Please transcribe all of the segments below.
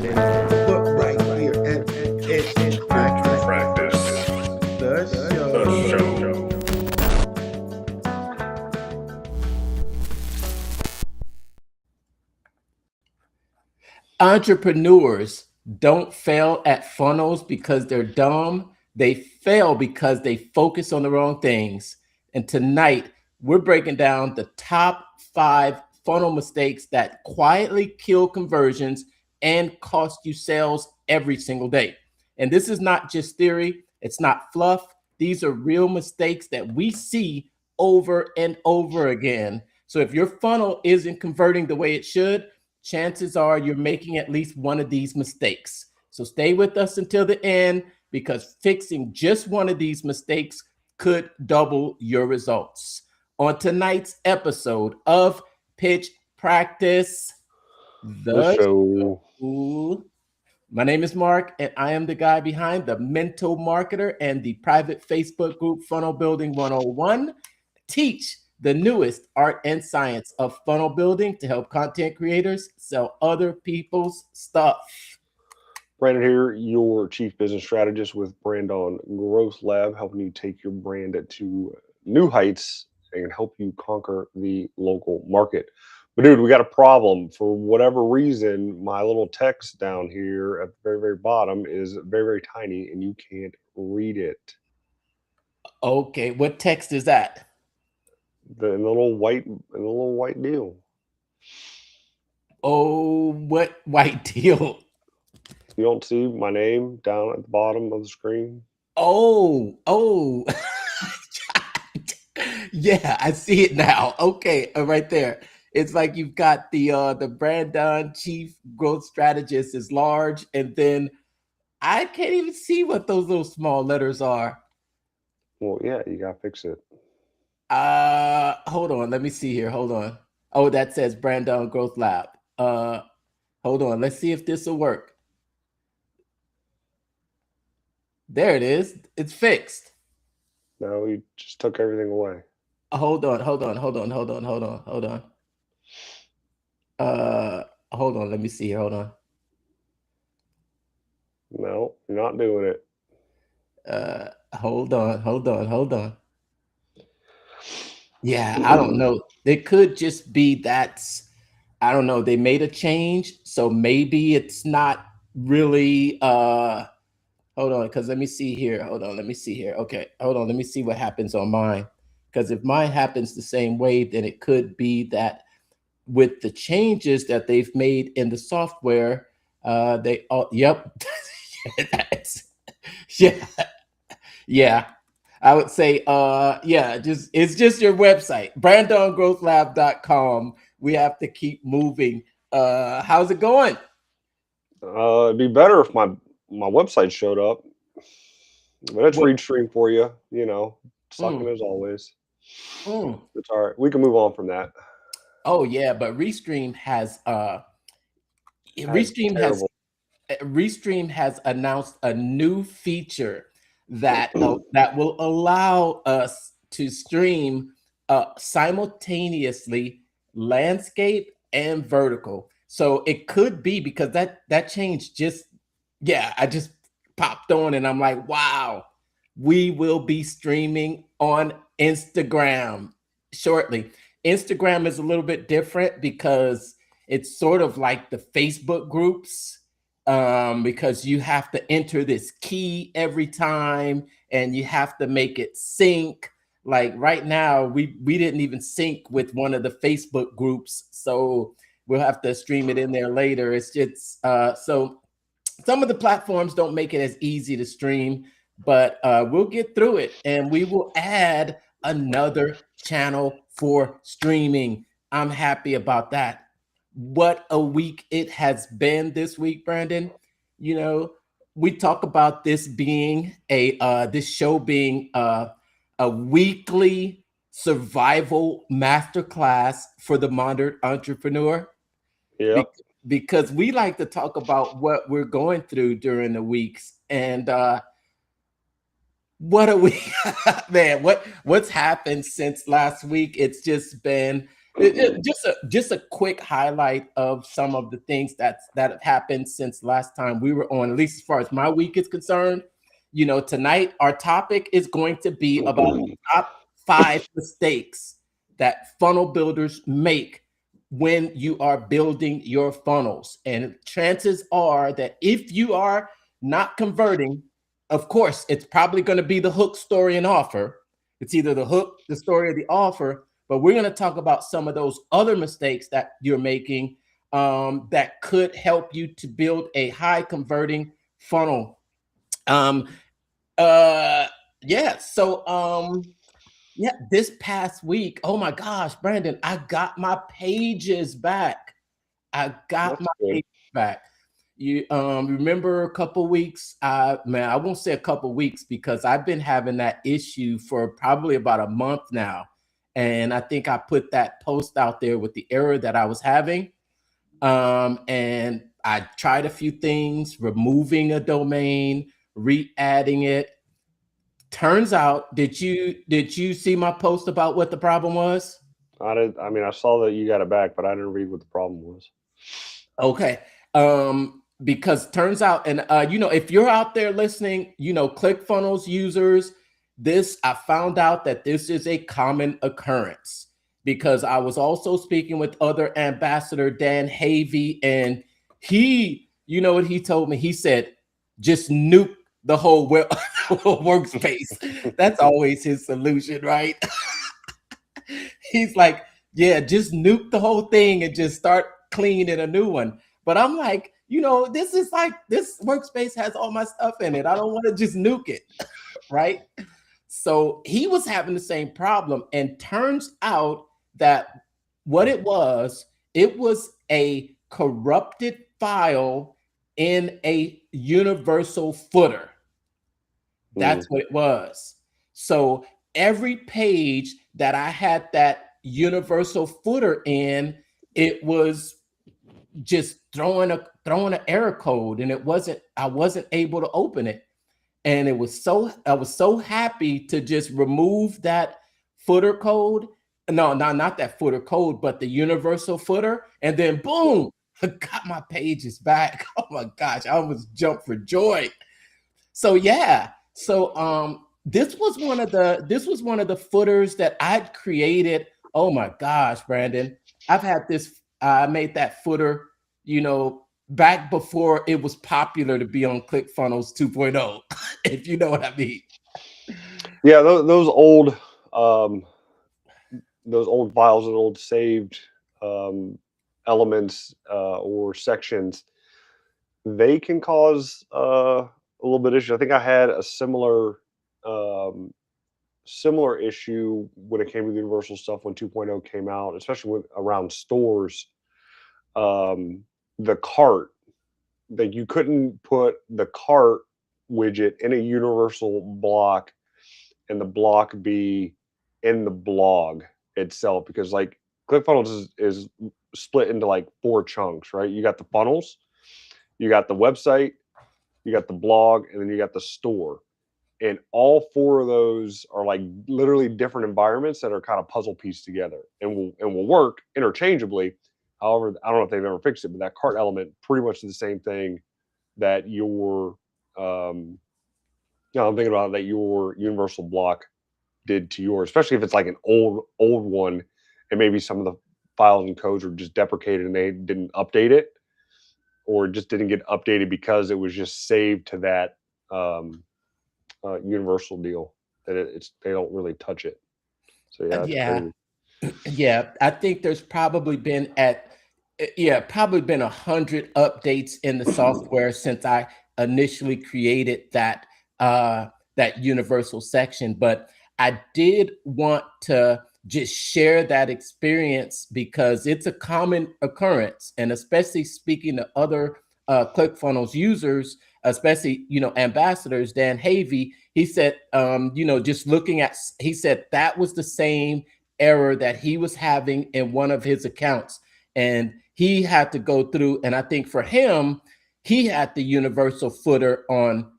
Brandon. Look right here at Pitch Practice, the show. Entrepreneurs don't fail at funnels because they're dumb. They fail because they focus on the wrong things. And tonight, we're breaking down the top 5 funnel mistakes that quietly kill conversions and cost you sales every single day. And this is not just theory, it's not fluff. These are real mistakes that we see over and over again. So if your funnel isn't converting the way it should, chances are you're making at least one of these mistakes. So stay with us until the end, because fixing just one of these mistakes could double your results. On tonight's episode of Pitch Practice, the show. My name is Mark, and I am the guy behind the Mental Marketer and the private Facebook group Funnel Building 101. Teach the newest art and science of funnel building to help content creators sell other people's stuff. Brandon here, your chief business strategist with Brand On Growth Lab, helping you take your brand to new heights and help you conquer the local market. But dude, we got a problem. For whatever reason, my little text down here at the very, very bottom is very, very tiny and you can't read it. Okay, what text is that? The little white deal. Oh, what white deal? You don't see my name down at the bottom of the screen? Oh. Yeah, I see it now. Okay, right there. It's like you've got the Brandon Chief Growth Strategist is large, and then I can't even see what those little small letters are. Well, yeah, you gotta fix it. Hold on. Let me see here. Hold on. Oh, that says Brandon Growth Lab. Hold on. Let's see if this will work. There it is. It's fixed. No, you just took everything away. Hold on. Hold on. Let me see here. Hold on. No, you're not doing it. Hold on. Yeah, I don't know. It could just be I don't know. They made a change, so maybe it's not really. Hold on, because let me see here. Okay, hold on. Let me see what happens on mine. Because if mine happens the same way, then it could be that with the changes that they've made in the software, yep. Yeah. I would say, it's just your website, brandongrowthlab.com. We have to keep moving. How's it going? It'd be better if my website showed up. But it's Restream for you, sucking as always. It's all right. We can move on from that. Oh yeah, but Restream has announced a new feature that will allow us to stream simultaneously landscape and vertical. So it could be because that change I just popped on and I'm like, wow, we will be streaming on Instagram shortly. Instagram is a little bit different because it's sort of like the Facebook groups, because you have to enter this key every time and you have to make it sync. Like right now, we didn't even sync with one of the Facebook groups, so we'll have to stream it in there later. It's just so some of the platforms don't make it as easy to stream, but we'll get through it and we will add another channel for streaming. I'm happy about that. What a week it has been this week, Brandon. We talk about this being this show being a weekly survival masterclass for the modern entrepreneur. Yeah. Because we like to talk about what we're going through during the weeks. And what a week, man, what's happened since last week? It's just been Just a quick highlight of some of the things that have happened since last time we were on, at least as far as my week is concerned. Tonight our topic is going to be about the top 5 mistakes that funnel builders make when you are building your funnels. And chances are that if you are not converting, of course, it's probably going to be the hook, story, and offer. It's either the hook, the story, or the offer. But we're going to talk about some of those other mistakes that you're making that could help you to build a high converting funnel. Yeah. So yeah, this past week, oh my gosh, Brandon, I got my pages back. I got That's my good. pages back. You remember a couple weeks? Man, I won't say a couple weeks because I've been having that issue for probably about a month now. And I think I put that post out there with the error that I was having. And I tried a few things, removing a domain, re-adding it. Turns out, did you see my post about what the problem was? I did. I mean, I saw that you got it back, but I didn't read what the problem was. Okay. Because turns out, and if you're out there listening, ClickFunnels users, I found out that this is a common occurrence because I was also speaking with other ambassador Dan Havey, and you know what he told me? He said, just nuke the whole workspace. That's always his solution, right? He's like, yeah, just nuke the whole thing and just start cleaning a new one. But I'm like, this is like, this workspace has all my stuff in it. I don't want to just nuke it, right? So he was having the same problem. And turns out that what it was a corrupted file in a universal footer. That's what it was. So every page that I had that universal footer in, it was just throwing an error code, and I wasn't able to open it. And I was so happy to just remove that footer code. No, not that footer code, but the universal footer. And then boom, I got my pages back. Oh my gosh, I almost jumped for joy. So yeah. So this was one of the footers that I'd created. Oh my gosh, Brandon. I made that footer, back before it was popular to be on ClickFunnels 2.0, if you know what I mean. Yeah, those old files and old saved elements or sections, they can cause a little bit of issue. I think I had a similar issue when it came to the universal stuff when 2.0 came out, especially around stores. The cart, that you couldn't put the cart widget in a universal block and the block be in the blog itself, because like ClickFunnels is split into like 4 chunks, right? You got the funnels, you got the website, you got the blog, and then you got the store. And all 4 of those are like literally different environments that are kind of puzzle pieced together and will work interchangeably. However, I don't know if they've ever fixed it, but that cart element pretty much the same thing that your I'm thinking about that your universal block did to yours, especially if it's like an old one, and maybe some of the files and codes are just deprecated and they didn't update it, or just didn't get updated because it was just saved to that universal deal that they don't really touch it. So yeah, it's crazy. Yeah. I think there's probably been 100 updates in the software since I initially created that universal section. But I did want to just share that experience because it's a common occurrence, and especially speaking to other ClickFunnels users, especially ambassadors. Dan Havey, he said, just looking at, he said that was the same error that he was having in one of his accounts, and he had to go through. And I think for him, he had the universal footer on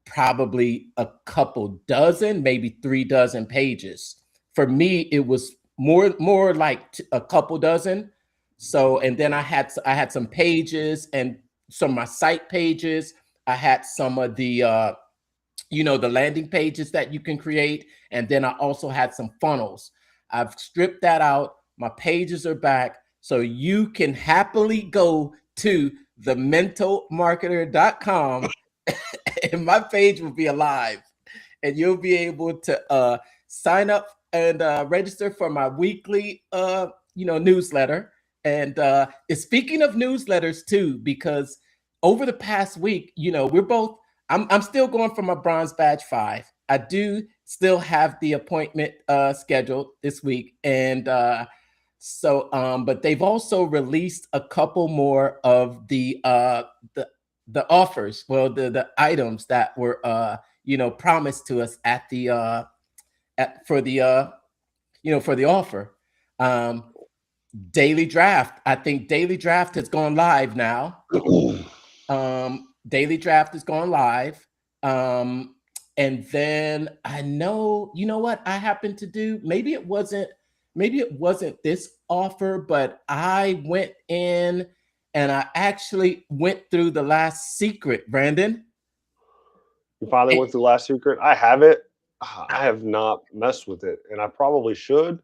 probably a couple dozen, maybe 3 dozen pages. For me, it was more like a couple dozen. So, and then I had some pages and some of my site pages. I had some of the the landing pages that you can create, and then I also had some funnels. I've stripped that out. My pages are back, so you can happily go to thementalmarketer.com and my page will be alive, and you'll be able to sign up and register for my weekly newsletter. And speaking of newsletters too, because over the past week, we're both I'm still going for my bronze badge 5. I do still have the appointment scheduled this week, and but they've also released a couple more of the offers, well, the items that were promised to us at the for the for the offer. Um, Daily Draft. I think Daily Draft has gone live now. Daily Draft has gone live. And then I know, you know what I happened to do? Maybe it wasn't this offer, but I went in and I actually went through the last secret, Brandon. You finally went through Last Secret. I have it. I have not messed with it, and I probably should.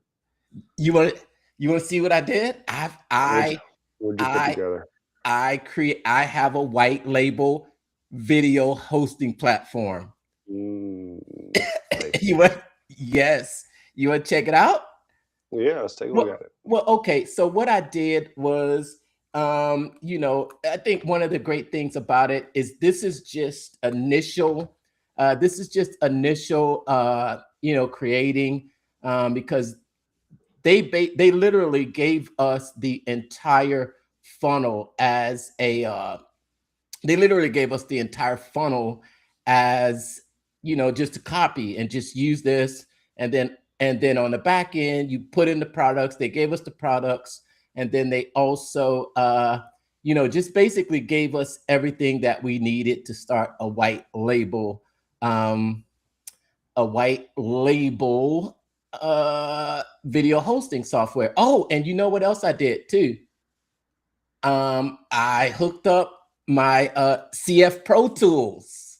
You want to see what I did? What'd you put together? I have a white label video hosting platform. You want Yes. You want to check it out? Yeah, let's take a look at it. Well, okay. So what I did was, I think one of the great things about it is this is just initial. Creating, because they literally gave us the entire funnel as a. They literally gave us the entire funnel as just a copy, and just use this, and then on the back end you put in the products. They gave us the products, and then they also just basically gave us everything that we needed to start a white label video hosting software. Oh, and you know what else I did too? I hooked up my CF Pro Tools.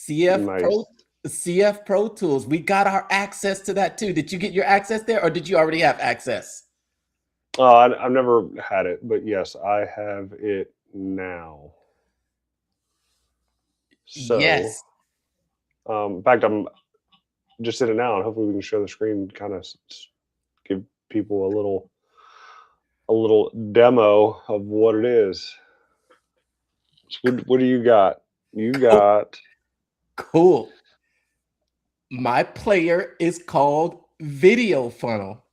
CF Pro Tools. We got our access to that too. Did you get your access there, or did you already have access? I've never had it, but yes, I have it now. So, yes. In fact, I'm just in it now, and hopefully we can show the screen, kind of give people a little demo of what it is. What do you got? You got cool. My player is called Video Funnel.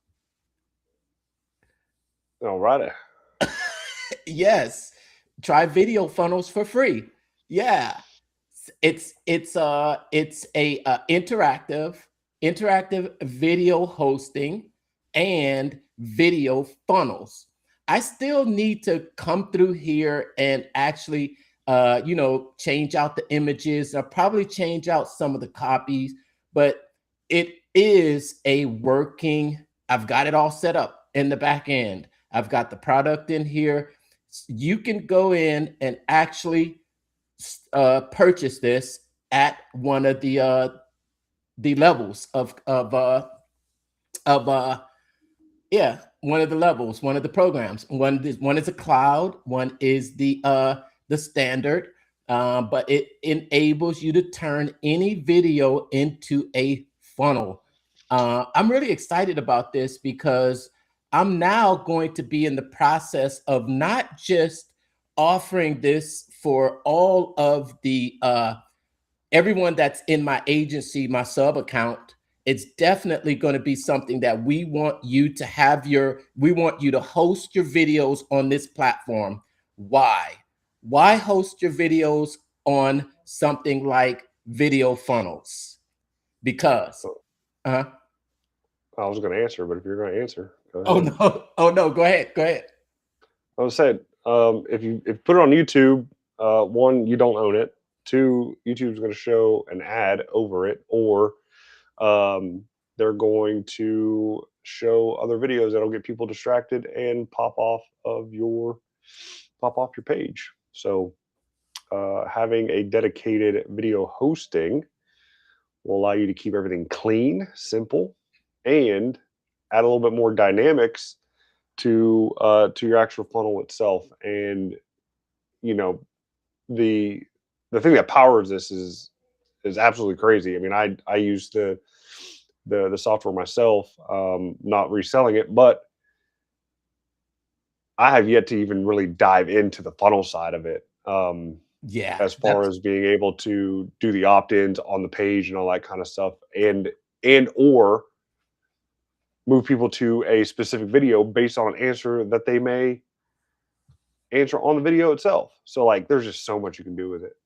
All right. Yes. Try Video Funnels for free. Yeah. It's a interactive video hosting and video funnels. I still need to come through here and actually change out the images. I'll probably change out some of the copies, but it is a working. I've got it all set up in the back end. I've got the product in here. You can go in and actually purchase this at one of the levels of one of the levels, one of the programs. One is a cloud, one is the standard, but it enables you to turn any video into a funnel. I'm really excited about this because I'm now going to be in the process of not just offering this for all of the everyone that's in my agency, my sub account. It's definitely going to be something that we want you to have we want you to host your videos on this platform. Why host your videos on something like Video Funnels? Because I was going to answer, but if you're going to answer, go ahead. Oh no, go ahead. I was saying, if you put it on YouTube, one, you don't own it. Two, YouTube's going to show an ad over it, or they're going to show other videos that'll get people distracted and pop off your page. So having a dedicated video hosting will allow you to keep everything clean, simple, and add a little bit more dynamics to your actual funnel itself. And you know, the thing that powers this is absolutely crazy. I mean, I use the software myself, not reselling it, but I have yet to even really dive into the funnel side of it. Yeah, As far as being able to do the opt-ins on the page and all that kind of stuff, and or move people to a specific video based on an answer that they may answer on the video itself. So like there's just so much you can do with it.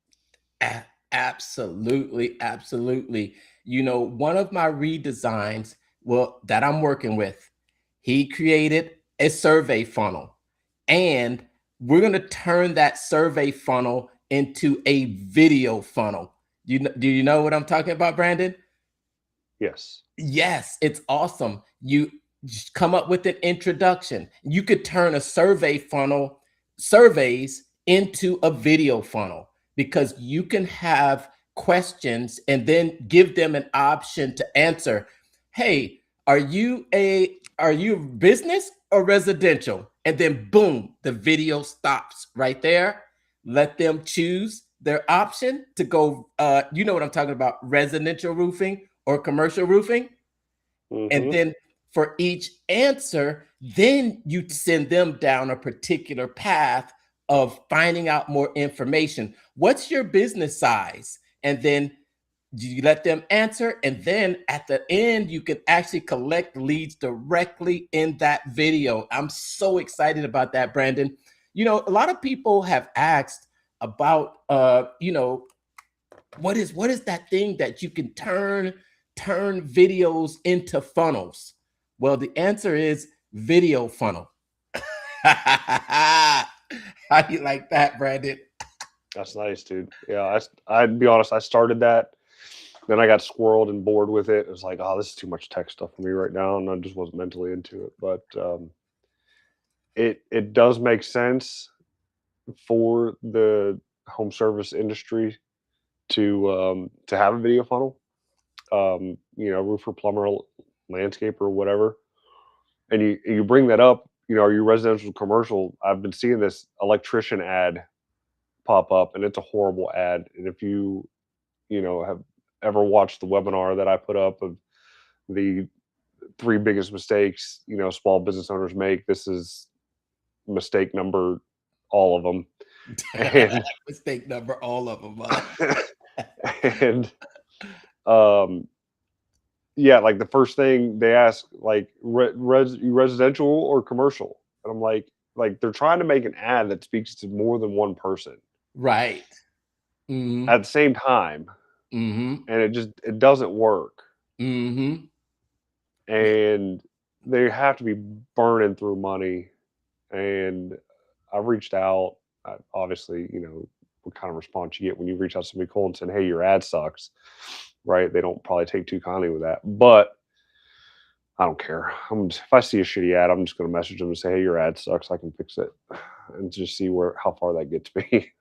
Absolutely, absolutely. You know, one of my redesigns, well, that I'm working with, he created a survey funnel, and we're going to turn that survey funnel into a video funnel. Do you know what I'm talking about, Brandon? Yes. Yes, it's awesome. You just come up with an introduction. You could turn a survey funnel, surveys, into a video funnel, because you can have questions and then give them an option to answer. Hey, are you business or residential? And then boom, the video stops right there. Let them choose their option to go, you know what I'm talking about, residential roofing or commercial roofing. And then for each answer, then you send them down a particular path of finding out more information. What's your business size? And then you let them answer. And then at the end, you can actually collect leads directly in that video. I'm so excited about that, Brandon. You know, a lot of people have asked about, you know, what is that thing that you can turn videos into funnels? Well, the answer is video funnel. How do you like that, Brandon? That's nice, dude. Yeah, I'd be honest, I started that, then I got squirreled and bored with it. It was like, oh, this is too much tech stuff for me right now, and I just wasn't mentally into it. But it does make sense for the home service industry to have a video funnel. You know, roofer, plumber, landscaper, whatever. And you bring that up, you know, are you residential, commercial? I've been seeing this electrician ad pop up, and it's a horrible ad. And if you know, have ever watched the webinar that I put up of the 3 biggest mistakes, you know, small business owners make, this is mistake number all of them. And mistake number all of them. and yeah, like the first thing they ask, like, residential or commercial? And I'm like they're trying to make an ad that speaks to more than one person, right? At the same time, and it doesn't work. And they have to be burning through money. And I reached out. Obviously, you know what kind of response you get when you reach out to somebody cold and saying, "Hey, your ad sucks." Right? They don't probably take too kindly with that, but I don't care. If I see a shitty ad, I'm just going to message them and say, "Hey, your ad sucks. I can fix it," and just see how far that gets me.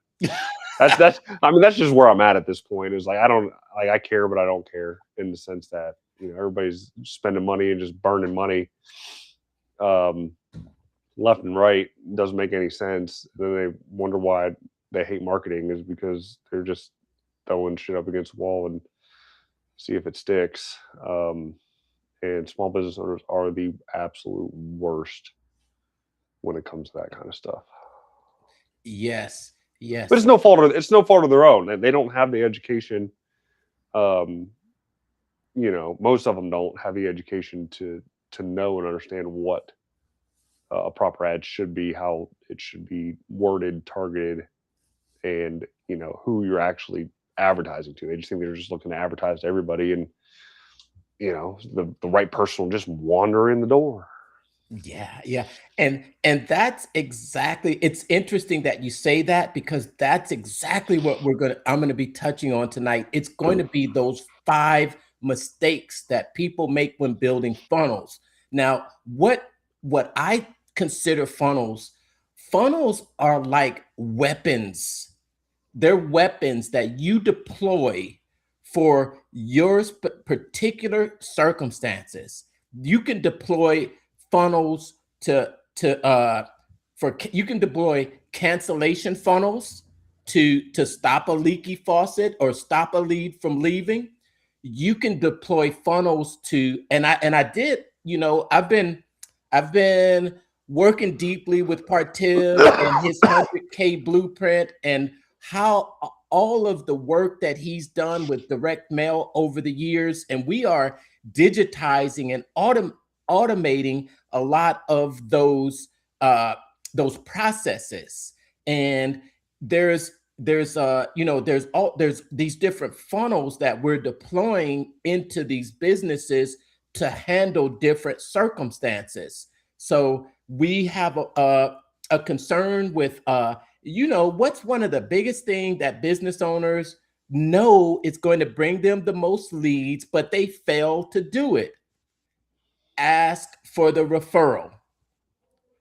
that's I mean, that's just where I'm at this point. Is like I care, but I don't care, in the sense that, you know, everybody's spending money and just burning money left and right. It doesn't make any sense. Then they wonder why they hate marketing, is because they're just throwing shit up against the wall and see if it sticks. And small business owners are the absolute worst when it comes to that kind of stuff. Yes. But it's no fault of their own. They don't have the education. You know, most of them don't have the education to know and understand what a proper ad should be, how it should be worded, targeted, and, you know, who you're actually advertising to. They just think they're just looking to advertise to everybody, and, you know, the right person will just wander in the door. Yeah. And that's exactly, it's interesting that you say that, because that's exactly what I'm going to be touching on tonight. It's going to be those 5 mistakes that people make when building funnels. Now, what I consider funnels are like weapons. They're weapons that you deploy for your particular circumstances. You can deploy funnels you can deploy cancellation funnels to stop a leaky faucet or stop a lead from leaving. You can deploy funnels and I did, I've been working deeply with Partiv and his 100K blueprint, and how all of the work that he's done with direct mail over the years. And we are digitizing and automating a lot of those processes. And there's these different funnels that we're deploying into these businesses to handle different circumstances. So we have a concern with what's one of the biggest thing that business owners know is going to bring them the most leads, but they fail to do it. Ask for the referral.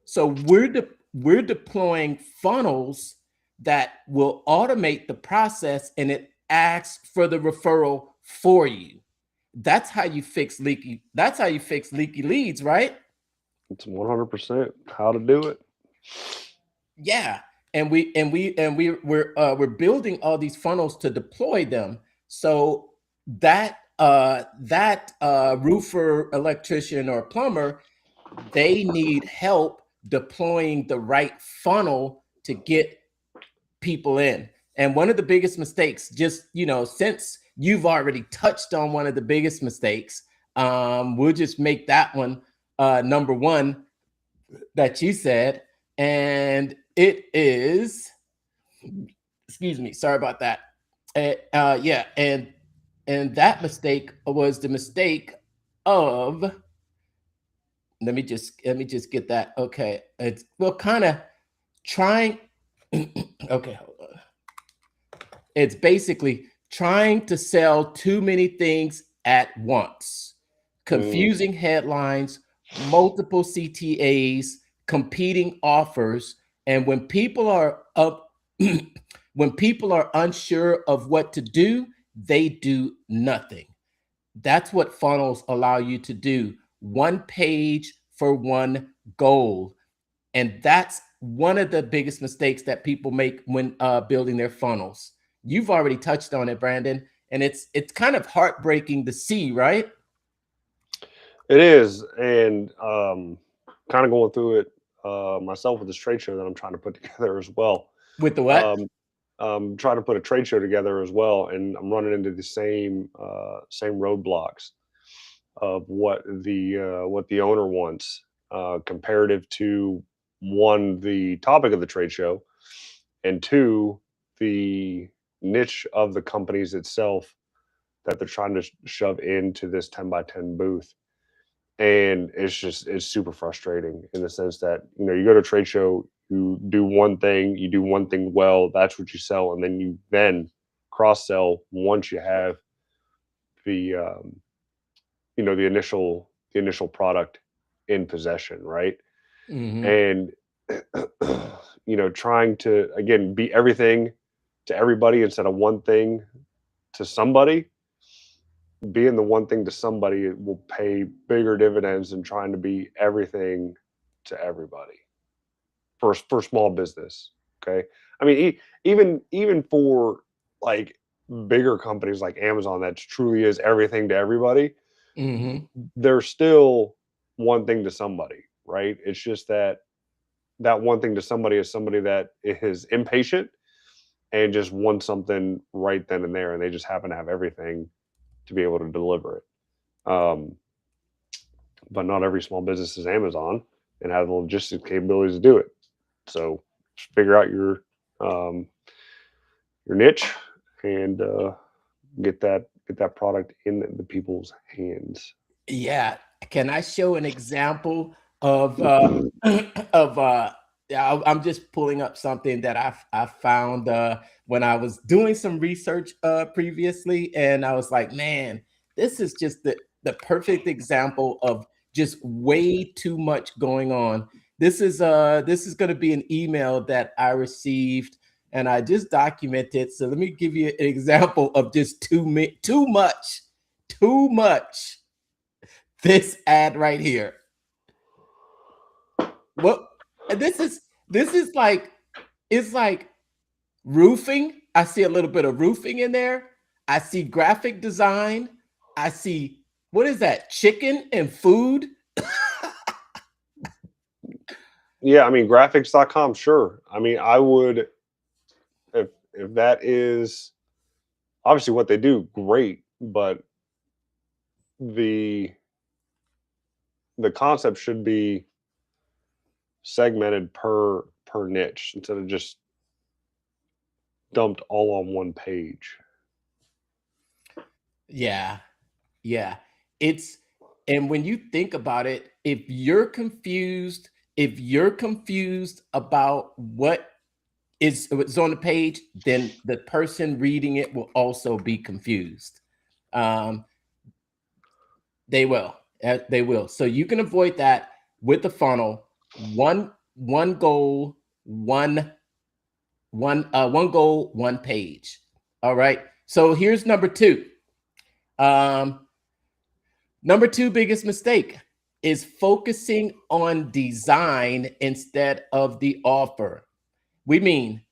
So we're deploying funnels that will automate the process, and it asks for the referral for you. That's how you fix leaky leads, right? It's 100% how to do it. Yeah. And we're building all these funnels to deploy them. So that roofer, electrician, or plumber, they need help deploying the right funnel to get people in. And one of the biggest mistakes, just since you've already touched on one of the biggest mistakes, we'll just make that one number one that you said, and it is, excuse me, sorry about that. Yeah, and that mistake was the mistake of, let me just get that. Okay, it's kind of trying. Okay, hold on. It's basically trying to sell too many things at once, confusing headlines, multiple CTAs, competing offers, and when people are unsure of what to do, they do nothing. That's what funnels allow you to do. One page for one goal. And that's one of the biggest mistakes that people make when building their funnels. You've already touched on it, Brandon, and it's kind of heartbreaking to see, right? It is, and kind of going through it myself with this trade show that I'm trying to put together as well. With the what? Trying to put a trade show together as well, and I'm running into the same roadblocks of what the owner wants, comparative to, one, the topic of the trade show, and two, the niche of the companies itself that they're trying to shove into this 10 by 10 booth. And it's super frustrating in the sense that, you go to a trade show, you do one thing well, that's what you sell, and then you cross sell once you have the the initial product in possession, right? And trying to, again, be everything to everybody instead of one thing to somebody. Being the one thing to somebody, it will pay bigger dividends than trying to be everything to everybody for small business. Okay, I mean, even for like bigger companies like Amazon, that truly is everything to everybody. They're still one thing to somebody, right? It's just that one thing to somebody is somebody that is impatient and just wants something right then and there, and they just happen to have everything to be able to deliver it. But not every small business is Amazon and has the logistics capabilities to do it. So just figure out your niche and get that product in the people's hands. Yeah. Can I show an example of I'm just pulling up something that I found when I was doing some research previously, and I was like, man, this is just the perfect example of just way too much going on. This is going to be an email that I received and I just documented. So let me give you an example of just too much. This ad right here. Well, this is like, it's like roofing. I see a little bit of roofing in there. I see graphic design. I see, what is that? Chicken and food. Yeah, I mean, graphics.com, sure. I mean, I would, if that is obviously what they do, great, but the concept should be segmented per niche instead of just dumped all on one page. Yeah. Yeah. It's, and when you think about it, if you're confused about what is on the page, then the person reading it will also be confused. They will. So you can avoid that with the funnel. One goal, one goal, one page. All right. So here's number two. Number two biggest mistake is focusing on design instead of the offer. We mean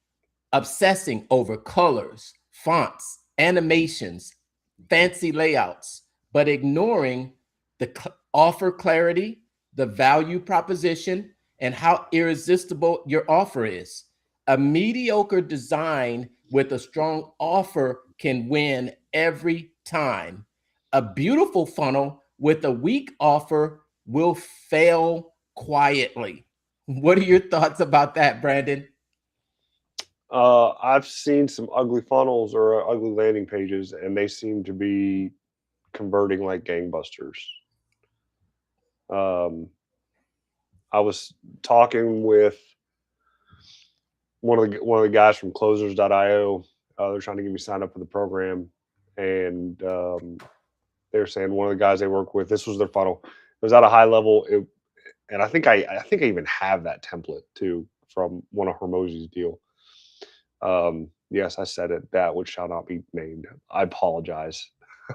obsessing over colors, fonts, animations, fancy layouts, but ignoring the offer clarity, the value proposition, and how irresistible your offer is. A mediocre design with a strong offer can win every time. A beautiful funnel with a weak offer will fail quietly. What are your thoughts about that, Brandon? I've seen some ugly funnels or ugly landing pages, and they seem to be converting like gangbusters. I was talking with one of the guys from Closers.io. They're trying to get me signed up for the program, and they were saying one of the guys they work with, this was their funnel. It was at a high level, and I think I even have that template too from one of Hormozi's deal. Yes, I said it. That which shall not be named. I apologize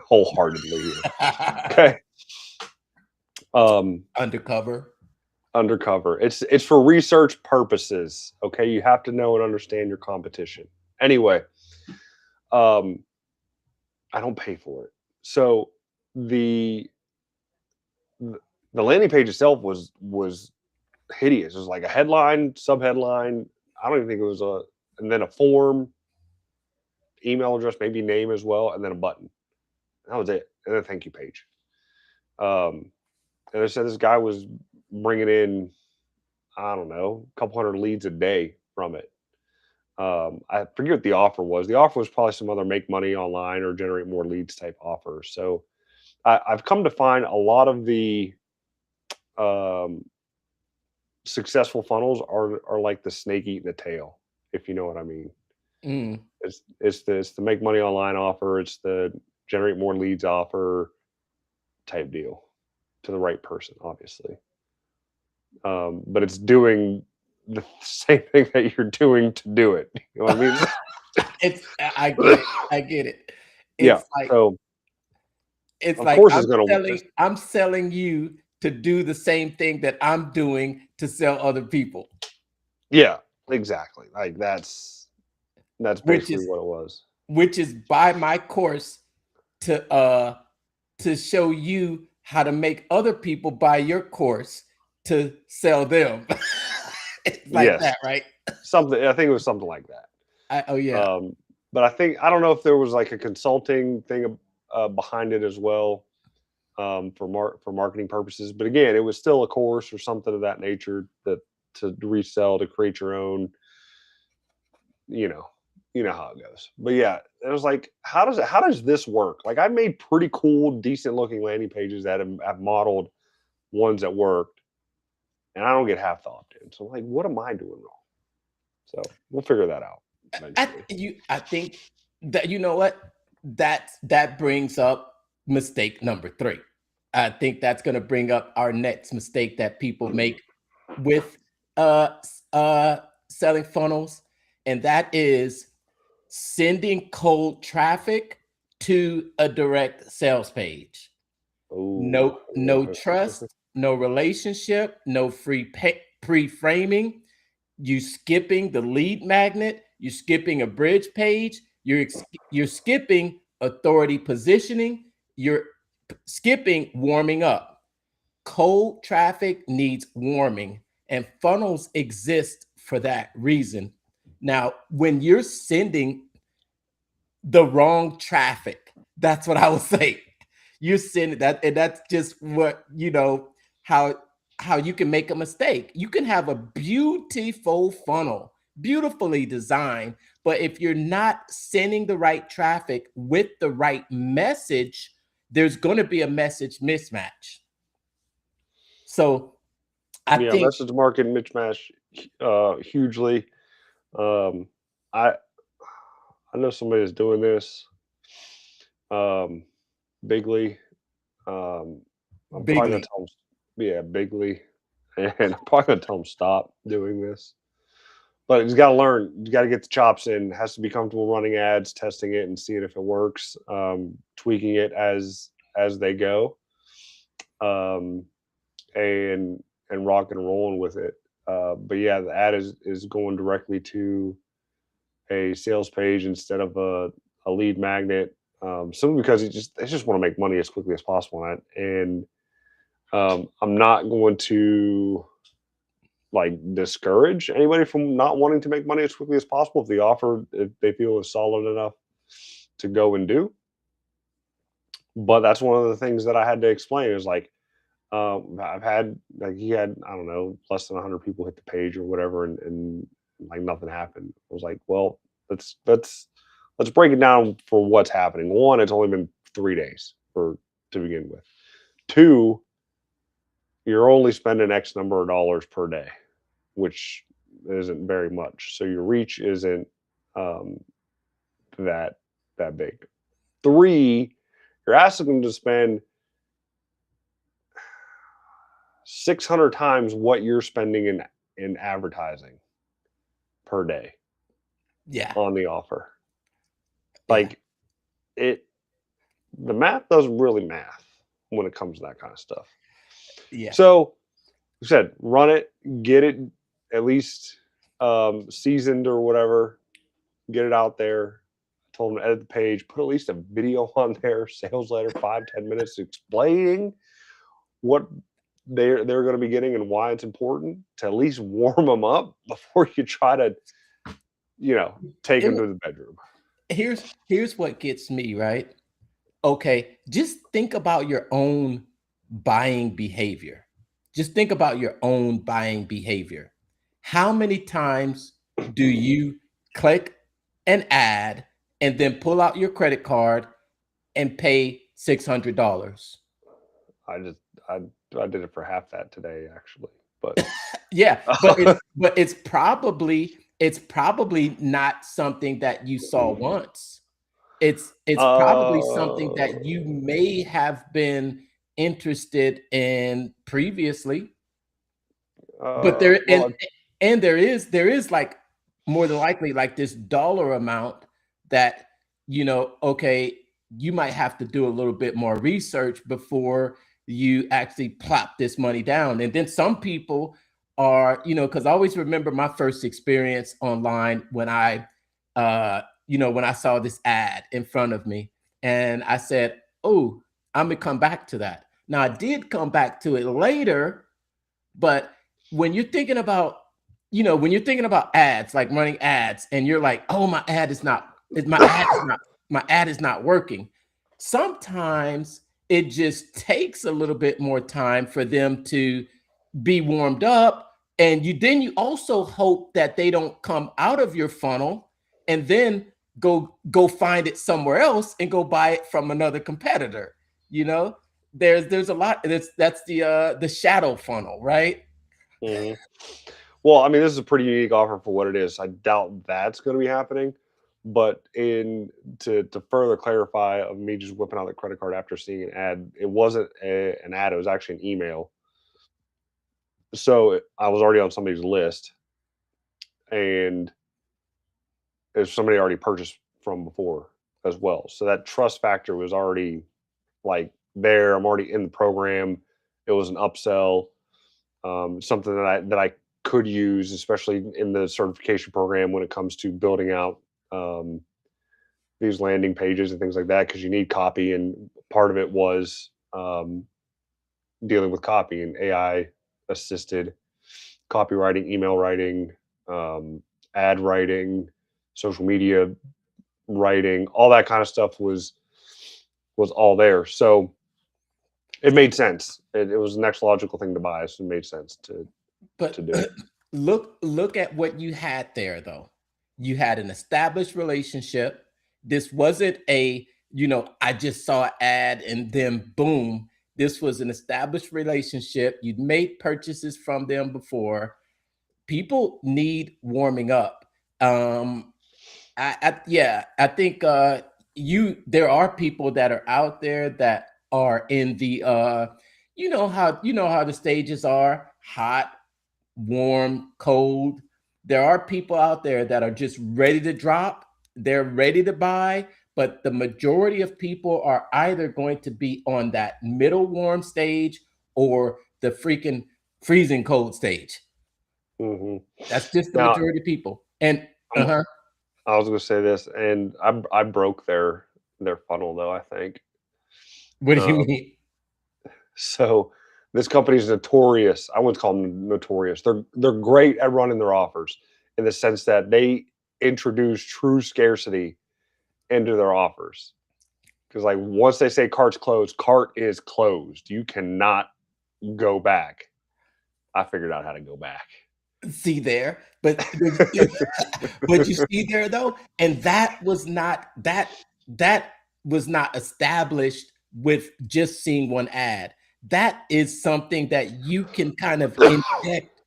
wholeheartedly here. Okay. Undercover. It's for research purposes. Okay, you have to know and understand your competition. Anyway, I don't pay for it. So the landing page itself was hideous. It was like a headline, subheadline. I don't even think it was and then a form, email address, maybe name as well, and then a button. That was it. And a thank you page. And they said this guy was bringing in, I don't know, a couple hundred leads a day from it. I forget what the offer was. The offer was probably some other make money online or generate more leads type offer. So I've come to find a lot of the successful funnels are like the snake eating the tail, if you know what I mean. It's the make money online offer. It's the generate more leads offer type deal to the right person, obviously. But it's doing the same thing that you're doing to do it. You know what I mean? I get it. Yeah. So it's of like course it's gonna I'm selling you to do the same thing that I'm doing to sell other people. Yeah, exactly. Like that's basically what it was. Which is buy my course to show you how to make other people buy your course to sell them. It's like that, right? Something, I think it was something like that. Oh yeah. But I don't know if there was like a consulting thing behind it as well, for marketing purposes. But again, it was still a course or something of that nature that to resell, to create your own. You know how it goes. But yeah, it was like, how does this work? Like, I made pretty cool, decent looking landing pages that have modeled ones that worked, and I don't get half the opt-in. So I'm like, what am I doing wrong? So we'll figure that out. I think that, you know what, that brings up mistake number 3. I think that's going to bring up our next mistake that people make with selling funnels, and that is sending cold traffic to a direct sales page. Oh, No trust, no relationship, no pre-framing. You skipping the lead magnet, you're skipping a bridge page, you're skipping authority positioning, you're skipping warming up. Cold traffic needs warming, and funnels exist for that reason. Now, when you're sending the wrong traffic, that's what I would say. You're sending that, and that's just what how you can make a mistake. You can have a beautiful funnel, beautifully designed, but if you're not sending the right traffic with the right message, there's going to be a message mismatch. So I think message market mismatch hugely. I know somebody is doing this. Bigly. I'm probably gonna bigly. tell them, yeah, Bigly, and I'm probably gonna tell them stop doing this. But he's got to learn. You got to get the chops in. Has to be comfortable running ads, testing it, and seeing if it works. Tweaking it as they go, um, and rock and rolling with it. But yeah, the ad is going directly to a sales page instead of a lead magnet. Simply because they just want to make money as quickly as possible on it. And I'm not going to like discourage anybody from not wanting to make money as quickly as possible if the offer, if they feel is solid enough to go and do. But that's one of the things that I had to explain is like, I've had like he had, I don't know, less than 100 people hit the page or whatever, and like nothing happened. I was like, well, let's break it down for what's happening. One, it's only been 3 days to begin with. Two, you're only spending X number of dollars per day, which isn't very much. So your reach isn't that big. Three, you're asking them to spend 600 times what you're spending in advertising per day. Yeah. On the offer. Like the math doesn't really math when it comes to that kind of stuff. Yeah. So like I said, run it, get it at least seasoned or whatever, get it out there. I told them to edit the page, put at least a video on there, sales letter, 5-10 minutes explaining what they're going to be getting and why it's important to at least warm them up before you try to, take them to the bedroom. Here's what gets me, right? Okay, just think about your own buying behavior. Just think about your own buying behavior. How many times do you click an ad and then pull out your credit card and pay $600? I did it for half that today, actually. But yeah, but it's probably not something that you saw once. It's probably something that you may have been interested in previously. But there there is like more than likely like this dollar amount that okay, you might have to do a little bit more research before you actually plop this money down. And then some people are, because I always remember my first experience online when I when I saw this ad in front of me and I said, oh, I'm gonna come back to that. Now I did come back to it later, but when you're thinking about, ads, like running ads, and you're like, oh, my ad is not working. Sometimes it just takes a little bit more time for them to be warmed up. And you also hope that they don't come out of your funnel and then go find it somewhere else and go buy it from another competitor. There's a lot. That's the shadow funnel, right? Mm-hmm. Well, I mean, this is a pretty unique offer for what it is. I doubt that's going to be happening, But to further clarify of me just whipping out the credit card after seeing an ad, it wasn't an ad, it was actually an email. So I was already on somebody's list, and if somebody already purchased from before as well. So that trust factor was already like there. I'm already in the program. It was an upsell, something that I could use, especially in the certification program when it comes to building out these landing pages and things like that, because you need copy, and part of it was dealing with copy and AI assisted copywriting, email writing, ad writing, social media writing, all that kind of stuff was all there. So it made sense. It was the next logical thing to buy, so it made sense to But do it. look at what you had there, though. You had an established relationship. This wasn't a, I just saw an ad and then boom. This was an established relationship. You'd made purchases from them before. People need warming up. I think there are people that are out there that are in the you know how the stages are: hot, warm, cold. There are people out there that are just ready to drop. They're ready to buy, but the majority of people are either going to be on that middle warm stage or the freaking freezing cold stage. Hmm. That's just the Now, majority of people. And I'm, uh-huh. I was going to say this, and I broke their funnel though. I think What do you um, mean? so. This company is notorious. I wouldn't call them notorious. They're great at running their offers in the sense that they introduce true scarcity into their offers. Because like once they say cart's closed, cart is closed. You cannot go back. I figured out how to go back. See there, but you see there though, and that was not established with just seeing one ad. That is something that you can kind of inject.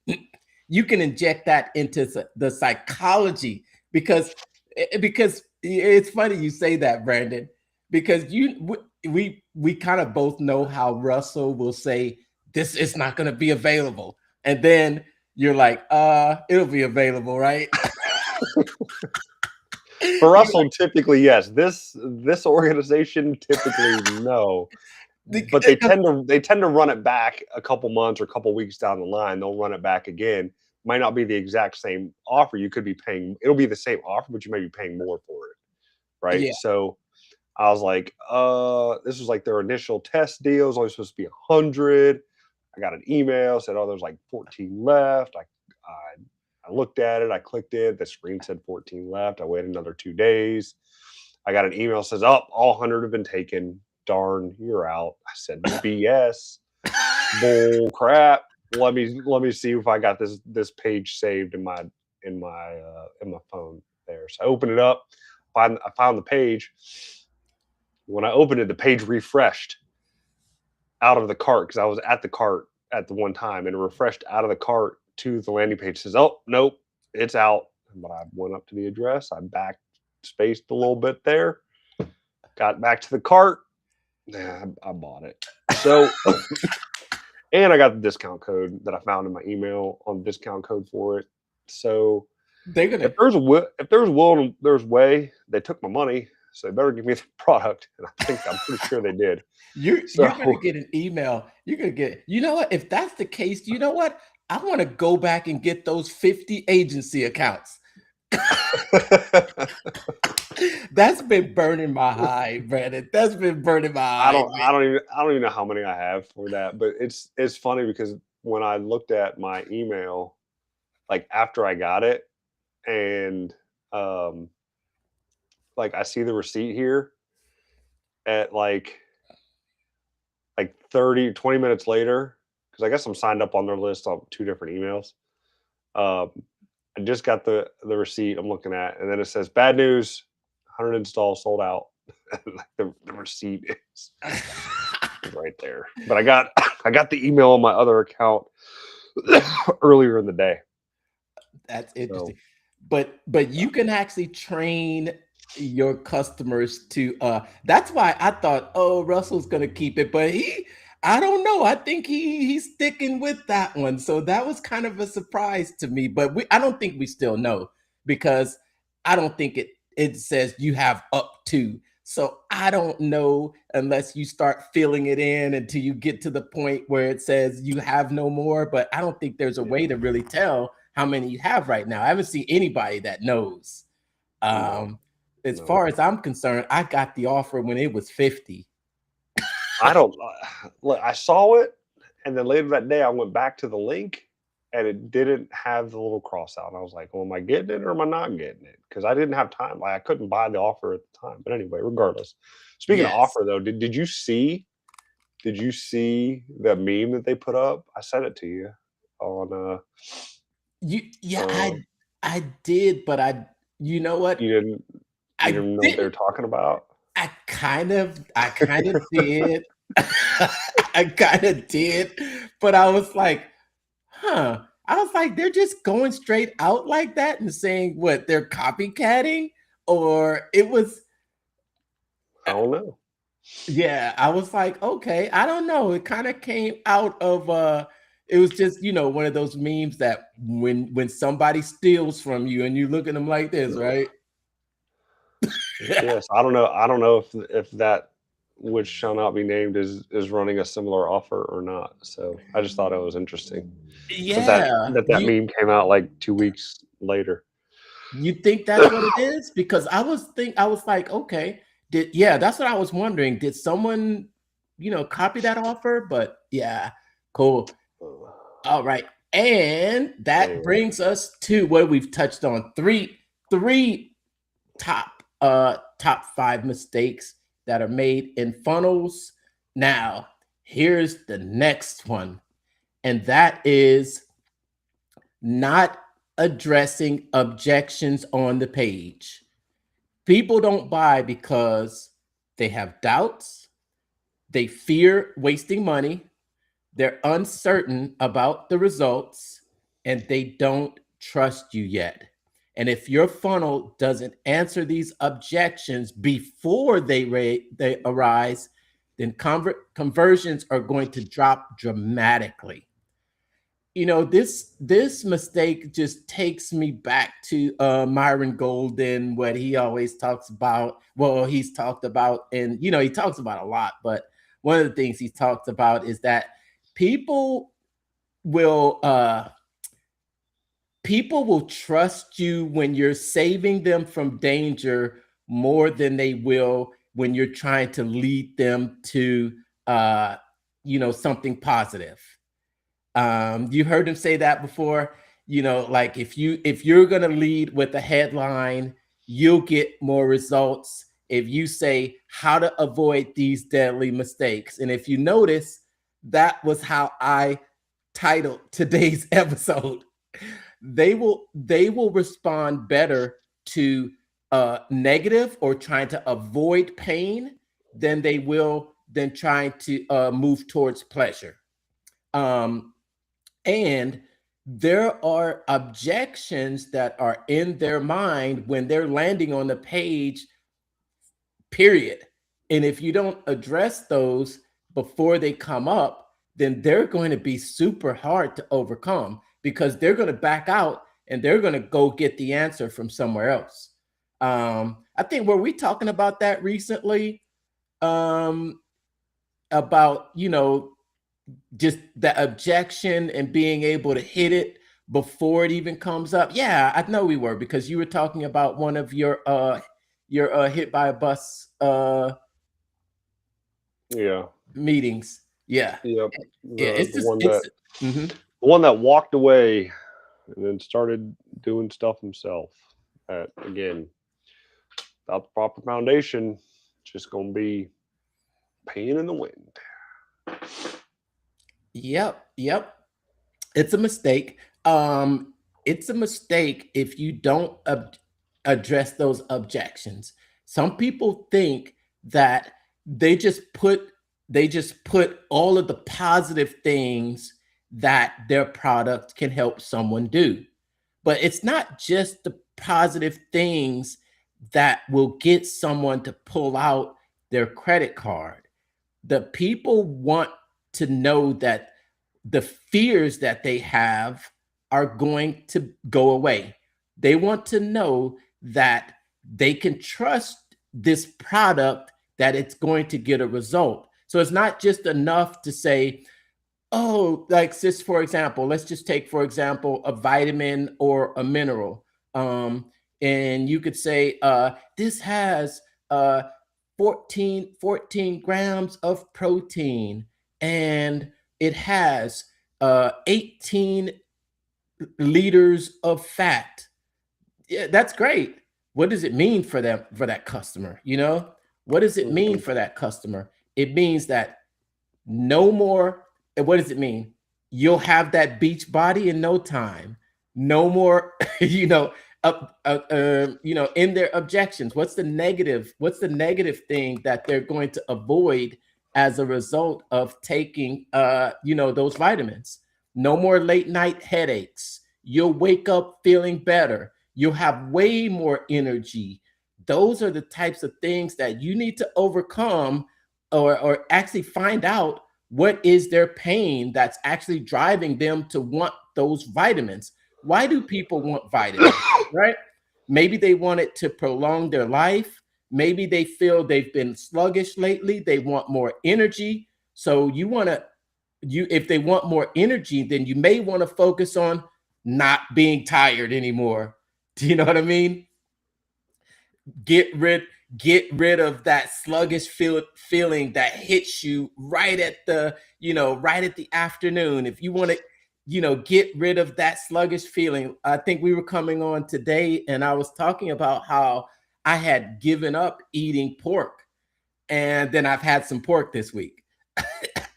You can inject that into the psychology, because it's funny you say that, Brandon, because we kind of both know how Russell will say this is not going to be available, and then you're like, it'll be available, right? For You're Russell, like, typically yes. This organization typically no. But they tend to run it back a couple months or a couple weeks down the line. They'll run it back again. Might not be the exact same offer. You could be paying. It'll be the same offer, but you may be paying more for it, right? yeah, So I was like, this was like their initial test deal. It was only supposed to be 100. I got an email said, oh, there's like 14 left. I looked at it. I clicked it. The screen said 14 left. I waited another 2 days. I got an email says, oh, all 100 have been taken. Darn, you're out. I said, BS, bull crap. Let me see if I got this page saved in my phone there. So I opened it up. I found the page. When I opened it, the page refreshed out of the cart because I was at the cart at the one time, and it refreshed out of the cart to the landing page. It says, "Oh nope, it's out." But I went up to the address. I back spaced a little bit there. Got back to the cart. Nah, I bought it. So, and I got the discount code that I found in my email on the discount code for it. So, they're gonna if there's will and there's way, they took my money, so they better give me the product. And I'm pretty sure they did. you're So gonna get an email. You're gonna get, you know what? If that's the case, you know what? I want to go back and get those 50 agency accounts. That's been burning my hide, Brandon. That's been burning my hide. I don't even know how many I have for that, but it's funny because when I looked at my email, like after I got it, and um, like I see the receipt here at like 30, 20 minutes later, because I guess I'm signed up on their list on 2 different emails. Um, I just got the receipt I'm looking at, and then it says bad news, 100 installs sold out. Like the receipt is right there. But I got I got the email on my other account earlier in the day. That's So interesting. But you can actually train your customers to that's why I thought, oh, Russell's gonna keep it, but I don't know. I think he's sticking with that one. So that was kind of a surprise to me. But I don't think we still know, because I don't think it says you have up to. So I don't know unless you start filling it in until you get to the point where it says you have no more. But I don't think there's a way to really tell how many you have right now. I haven't seen anybody that knows. No, As no. far as I'm concerned, I got the offer when it was 50. I don't. Look, I saw it, and then later that day, I went back to the link, and it didn't have the little cross out. And I was like, "Well, am I getting it or am I not getting it?" Because I didn't have time. Like, I couldn't buy the offer at the time. But anyway, regardless. Speaking of Yes. offer, though, did you see? Did you see the meme that they put up? I sent it to you on. Yeah, Uh, I did, but you know what? you didn't. You I didn't know what they were didn't. talking about. I kind of did. I kind of did, but I was like, huh. I was like, they're just going straight out like that and saying what they're copycatting, or it was. I don't know. Yeah, I was like, okay, I don't know. It kind of came out of it was just, one of those memes that when somebody steals from you and you look at them like this, right? Yes, I don't know. I don't know if that which shall not be named is running a similar offer or not. So I just thought it was interesting that Yeah. that meme came out like 2 weeks later. You think that's what it is? Because I was like, okay, that's what I was wondering. Did someone, copy that offer? But yeah, cool. All right. And that Anyway, brings us to what we've touched on. Three top 5 mistakes that are made in funnels. Now, here's the next one. And that is not addressing objections on the page. People don't buy because they have doubts, they fear wasting money, they're uncertain about the results, and they don't trust you yet. And if your funnel doesn't answer these objections before they arise, then conversions are going to drop dramatically. This mistake just takes me back to Myron Golden, what he always talks about. Well, he's talked about, and he talks about a lot, but one of the things he talks about is that people will uh people will trust you when you're saving them from danger more than they will when you're trying to lead them to something positive. You heard him say that before. Like if you're gonna lead with a headline, you'll get more results if you say how to avoid these deadly mistakes. And if you notice, that was how I titled today's episode. They will respond better to negative or trying to avoid pain than they will than trying to move towards pleasure. Um, and there are objections that are in their mind when they're landing on the page, period. And if you don't address those before they come up, then they're going to be super hard to overcome, because they're going to back out and they're going to go get the answer from somewhere else. I think, were we talking about that recently? Um, about, just the objection and being able to hit it before it even comes up. Yeah, I know we were, because you were talking about one of your hit by a bus yeah, meetings. Yeah. yep. Yeah, it's The just one it's that mhm. the one that walked away and then started doing stuff himself. That again, without the proper foundation, just gonna be pain in the wind. Yep. It's a mistake. It's a mistake if you don't address those objections. Some people think that they just put they just put all of the positive things that their product can help someone do. But it's not just the positive things that will get someone to pull out their credit card. The people want to know that the fears that they have are going to go away. They want to know that they can trust this product, that it's going to get a result. So it's not just enough to say, oh, like just for example, let's just take, for example, a vitamin or a mineral. And you could say, this has 14 grams of protein, and it has 18 liters of fat. Yeah, that's great. What does it mean for them, for that customer? You know, what does it mean for that customer? It means that no more. And what does it mean? You'll have that beach body in no time. No more, you know, in their objections. What's the negative? What's the negative thing that they're going to avoid as a result of taking, those vitamins? No more late night headaches. You'll wake up feeling better. You'll have way more energy. Those are the types of things that you need to overcome, or actually find out what is their pain that's actually driving them to want those vitamins. Why do people want vitamins, right? Maybe they want it to prolong their life. Maybe they feel they've been sluggish lately. They want more energy. So if they want more energy, then you may want to focus on not being tired anymore. Do you know what I mean? Get rid of that sluggish feeling that hits you right at the afternoon. If you want to, get rid of that sluggish feeling. I think we were coming on today and I was talking about how I had given up eating pork, and then I've had some pork this week.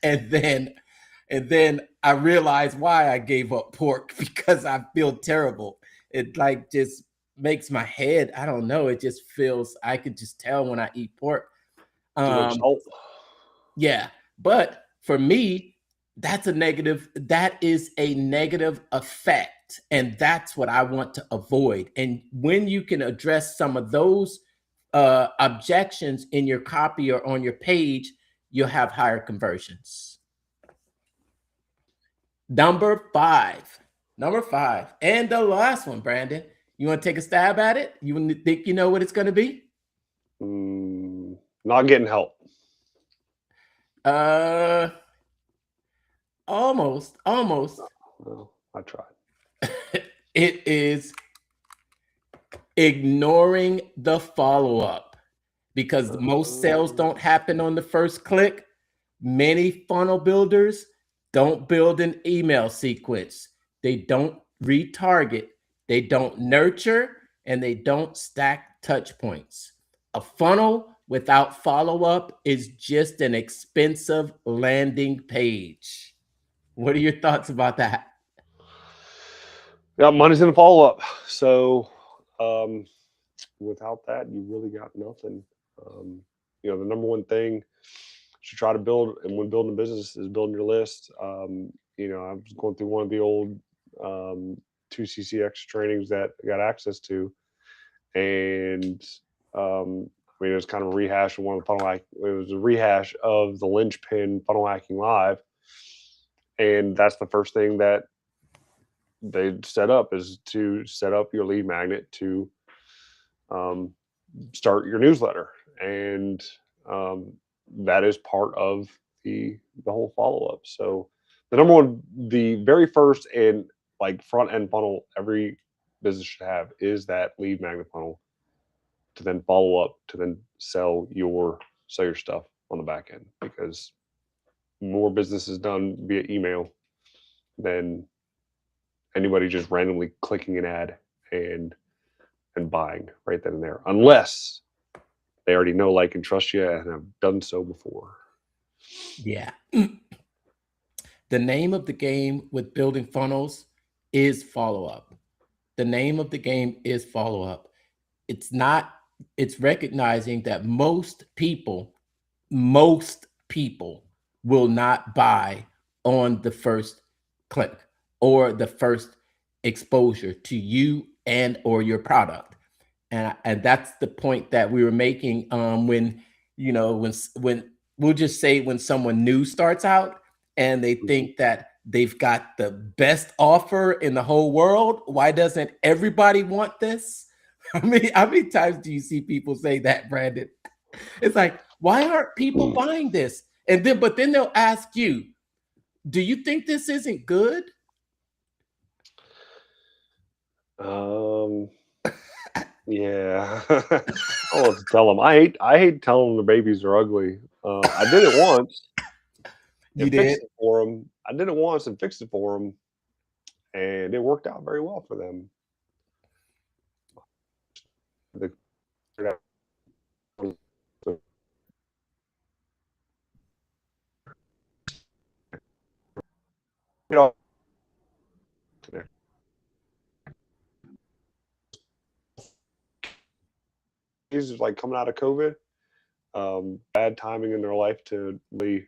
and then I realized why I gave up pork, because I feel terrible. It like just makes my head, I don't know, it just feels, I could just tell when I eat pork. Yeah, but for me, that is a negative effect, and that's what I want to avoid. And when you can address some of those objections in your copy or on your page, you'll have higher conversions. Number five, and the last one, Brandon. You want to take a stab at it? You think you know what it's going to be? Not getting help. Almost. Well, I tried. It is ignoring the follow-up, because most sales don't happen on the first click. Many funnel builders don't build an email sequence. They don't retarget. They don't nurture, and they don't stack touch points. A funnel without follow-up is just an expensive landing page. What are your thoughts about that? Yeah, money's in the follow-up. So without that, you really got nothing. The number one thing to try to build, and when building a business, is building your list. I was going through one of the old 2CCX trainings that I got access to, and it was kind of a rehash of one of the funnel hack. It was a rehash of the linchpin funnel hacking live, and that's the first thing that they set up, is to set up your lead magnet to start your newsletter, and that is part of the whole follow-up. So the number one, the very first and like front end funnel every business should have is that lead magnet funnel, to then follow up, to then sell your stuff on the back end, because more business is done via email than anybody just randomly clicking an ad and buying right then and there, unless they already know, like, and trust you and have done so before. Yeah. The name of the game with building funnels is follow-up. The name of the game is follow-up. It's recognizing that most people will not buy on the first click or the first exposure to you and or your product. And that's the point that we were making, when, when we'll just say when someone new starts out and they think that they've got the best offer in the whole world. Why doesn't everybody want this? How many times do you see people say that, Brandon? It's like, why aren't people buying this? But then they'll ask you, do you think this isn't good? Yeah. I don't know what to tell them. I hate telling them the babies are ugly. I did it once. You did? Fixed it for them. I did it once and fixed it for them, and it worked out very well for them. The, you know, these like coming out of COVID, bad timing in their life to really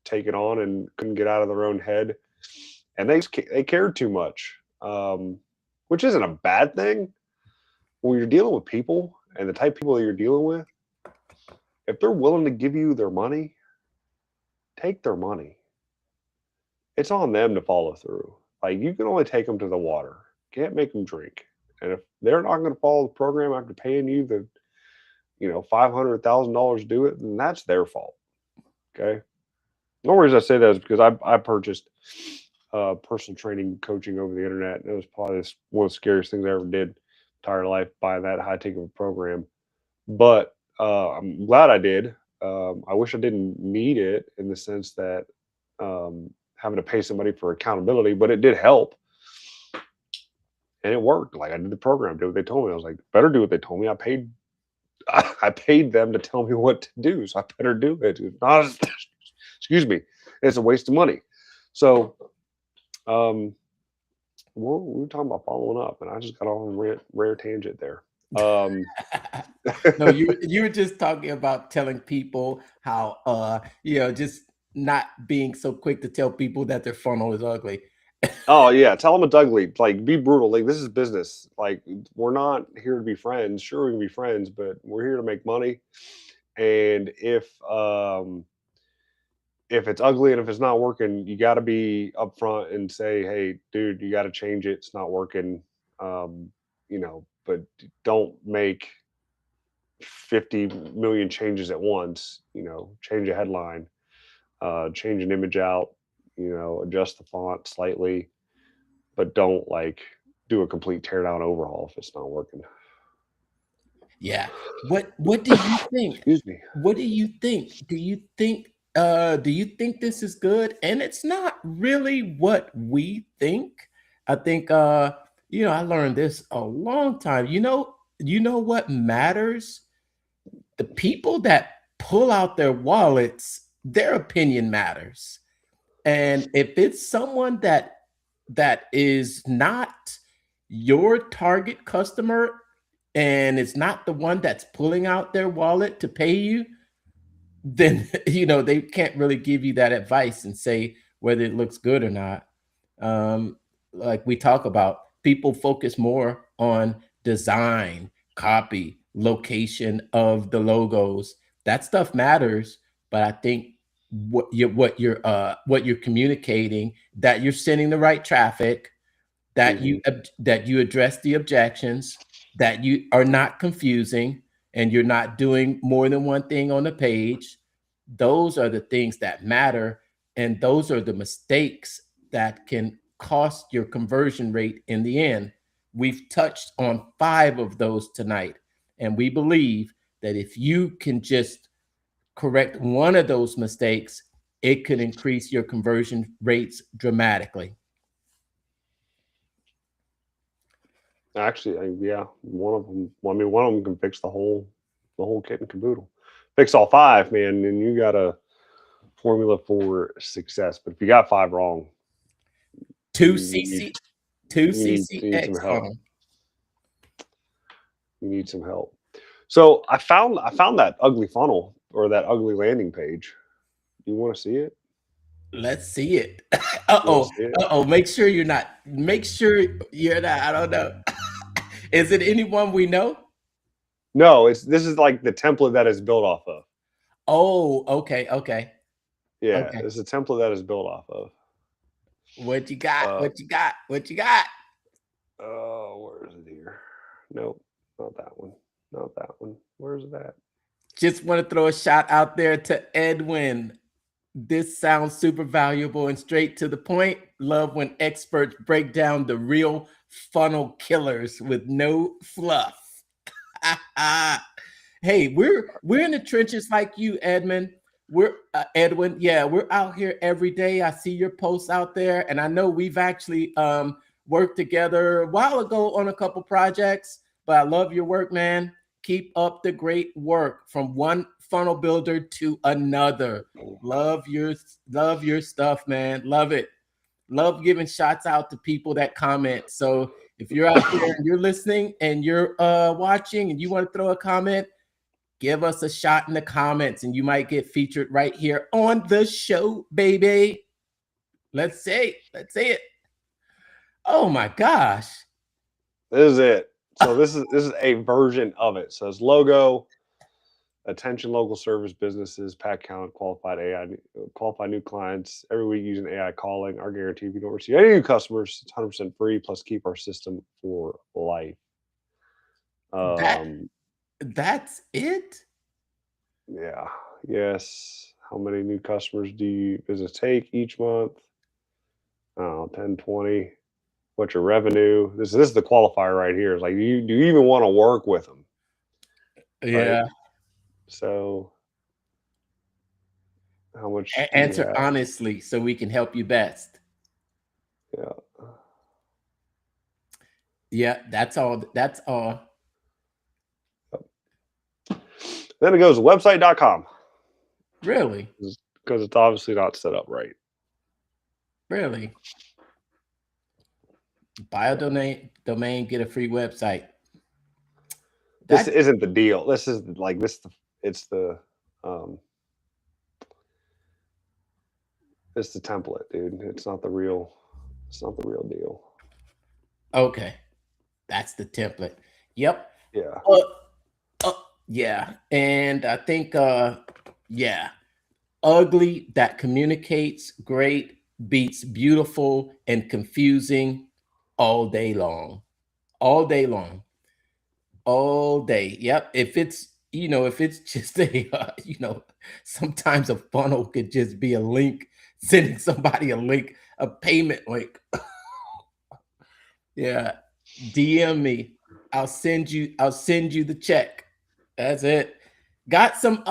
take it on and couldn't get out of their own head, and they cared too much, which isn't a bad thing. When you're dealing with people and the type of people that you're dealing with, if they're willing to give you their money, take their money. It's on them to follow through. Like, you can only take them to the water. Can't make them drink. And if they're not going to follow the program after paying you the, $500,000 to do it, then that's their fault. Okay. The only reason I say that is because I purchased personal training coaching over the internet. And it was probably one of the scariest things I ever did entire life, buying that high ticket of a program. But I'm glad I did. I wish I didn't need it in the sense that having to pay somebody for accountability, but it did help. And it worked. Like, I did the program, did what they told me. I was like, better do what they told me. I paid them to tell me what to do, so I better do it. It's not, excuse me, it's a waste of money. So we were talking about following up, and I just got on a rare tangent there. No, you were just talking about telling people how just not being so quick to tell people that their funnel is ugly. Oh yeah, tell them it's ugly. Like, be brutal. Like, this is business. Like, we're not here to be friends. Sure, we can be friends, but we're here to make money. And if it's ugly and if it's not working, you got to be upfront and say, "Hey, dude, you got to change it. It's not working." But don't make 50 million changes at once. Change a headline, change an image out, adjust the font slightly, but don't do a complete teardown overhaul if it's not working. Yeah. What do you think? Excuse me. What do you think? Do you think this is good? And it's not really what we think. I think I learned this a long time. You know what matters? The people that pull out their wallets, their opinion matters. And if it's someone that is not your target customer and it's not the one that's pulling out their wallet to pay you, then they can't really give you that advice and say whether it looks good or not. Like we talk about, people focus more on design, copy, location of the logos. That stuff matters, but I think what you're communicating, that you're sending the right traffic, that you address the objections, that you are not confusing, and you're not doing more than one thing on the page. Those are the things that matter, and those are the mistakes that can cost your conversion rate in the end. We've touched on 5 of those tonight, and we believe that if you can just correct one of those mistakes, it could increase your conversion rates dramatically. Actually, yeah, one of them. Well, I mean, one of them can fix the whole kit and caboodle. Fix all 5, man, and you got a formula for success. But if you got 5 wrong, 2 CCX funnel. You need some help. So I found that ugly funnel, or that ugly landing page. You want to see it? Let's see it. Uh-oh. Make sure you're not. I don't know. Is it anyone we know? No, this is like the template that is built off of. Oh, okay, okay, Yeah, okay. it's a template that is built off of. What you got? Uh, What you got? What you got? oh, where is it here? Nope, not that one. Not that one. Where's that? Just want to throw a shout out there to Edwin. This sounds super valuable and straight to the point. Love when experts break down the real funnel killers with no fluff. Hey, we're in the trenches like you, Edmund. We're Edwin. Yeah, we're out here every day. I see your posts out there, and I know we've actually worked together a while ago on a couple projects. But I love your work, man. Keep up the great work from one funnel builder to another. Love your stuff, man. Love it. Love giving shots out to people that comment. So if you're out there and you're listening and you're watching and you want to throw a comment, give us a shot in the comments and you might get featured right here on the show, baby. Let's say it. Oh my gosh. This is it. So this is a version of it. So it's logo, attention local service businesses, pack count, qualified AI, qualified new clients every week using AI calling. Our guarantee: if you don't receive any new customers, it's 100% free. Plus, keep our system for life. That that's it. Yeah. Yes. How many new customers do you business take each month? Oh, 10, 20. What's your revenue? This is the qualifier right here. It's like, do you even want to work with them? Yeah. Right? So how much do you Answer have? honestly so we can help you best. Yeah. Yeah, that's all. That's all. Then it goes website.com Really? because it's obviously not set up right. Really? Buy a domain, get a free website. This That's isn't the deal. This is like this. It's the it's the template, dude. It's not the real. It's not the real deal. okay. That's the template. Yep. Yeah. Yeah. And I think yeah. Ugly that communicates great beats beautiful and confusing all day long. All day long. All day. Yep. If it's if it's just a sometimes a funnel could just be a link, sending somebody a link, a payment link. Yeah. DM me. I'll send you the check. That's it. Got some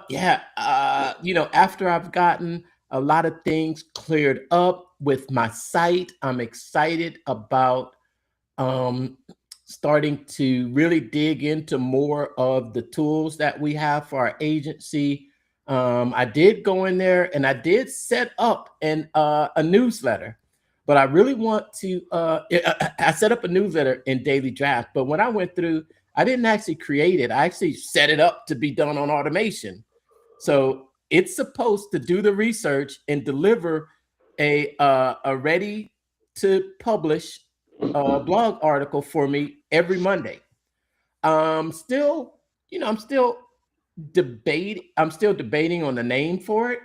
yeah, after I've gotten a lot of things cleared up with my site, I'm excited about um starting to really dig into more of the tools that we have for our agency. I did go in there and I did set up a newsletter, but I really want to. I set up a newsletter in Daily Draft, but when I went through, I didn't actually create it. I actually set it up to be done on automation. So it's supposed to do the research and deliver a ready to publish blog article for me every Monday. Still, I'm still debating on the name for it.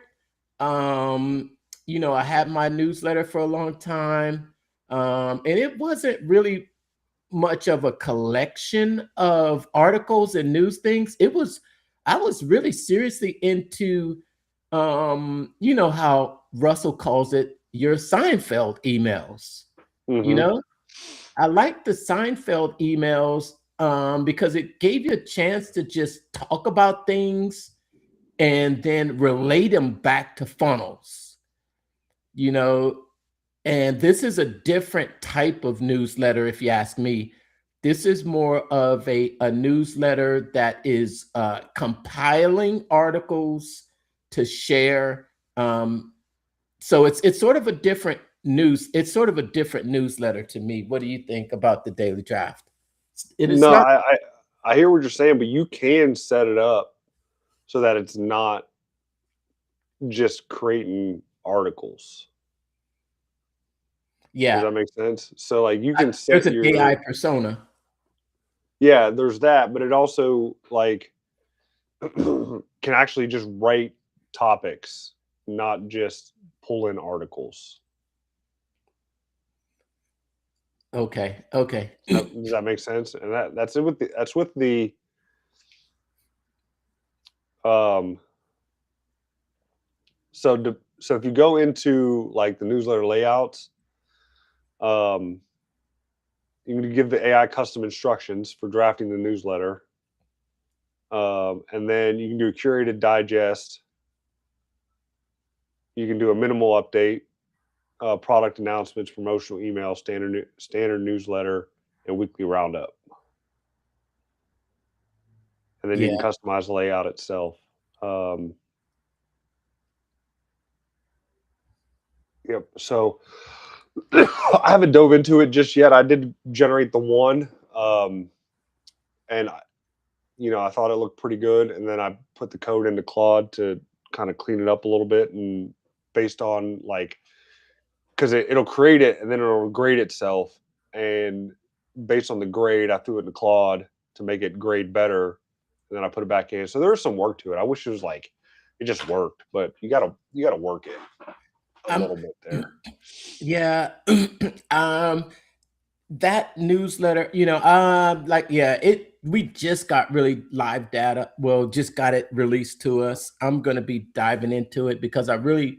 I had my newsletter for a long time, and it wasn't really much of a collection of articles and news things. I was really seriously into, how Russell calls it, your Seinfeld emails. Mm-hmm. I like the Seinfeld emails because it gave you a chance to just talk about things and then relate them back to funnels, you know. And this is a different type of newsletter, if you ask me. This is more of a newsletter that is compiling articles to share. So it's sort of a different it's sort of a different newsletter to me. What do you think about the Daily Draft? It is No, not. I hear what you're saying, but you can set it up so that it's not just creating articles. Does Yeah, that make sense? So like you can there's set an AI your persona. Yeah, there's that, but it also like can actually just write topics, not just pull in articles. Okay. Does that make sense? And that's it with the um so if you go into like the newsletter layouts, um you can give the AI custom instructions for drafting the newsletter. And then you can do a curated digest. You can do a minimal update, product announcements, promotional email, standard newsletter, and weekly roundup. And then you can Yeah. customize the layout itself. Um, yep. So I haven't dove into it just yet. I did generate the one, and I thought it looked pretty good. And then I put the code into Claude to kind of clean it up a little bit, and based on like because it'll create it and then it'll grade itself. And based on the grade, I threw it in Claude to make it grade better, and then I put it back in. So there's some work to it. I wish it was like it just worked, but you gotta work it a Um, little bit there. yeah. That newsletter, like, yeah, we just got really live data. Well, just got it released to us. I'm gonna be diving into it because I really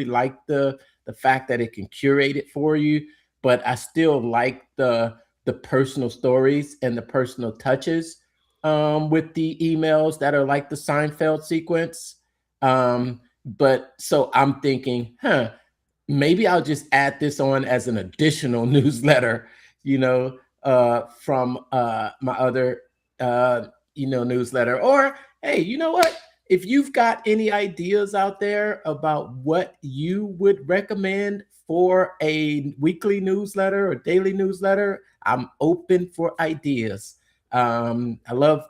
like the fact that it can curate it for you, but I still like the personal stories and the personal touches with the emails that are like the Seinfeld sequence. But so I'm thinking, maybe I'll just add this on as an additional newsletter, from my other, newsletter. Or, hey, you know what? If you've got any ideas out there about what you would recommend for a weekly newsletter or daily newsletter, I'm open for ideas. I love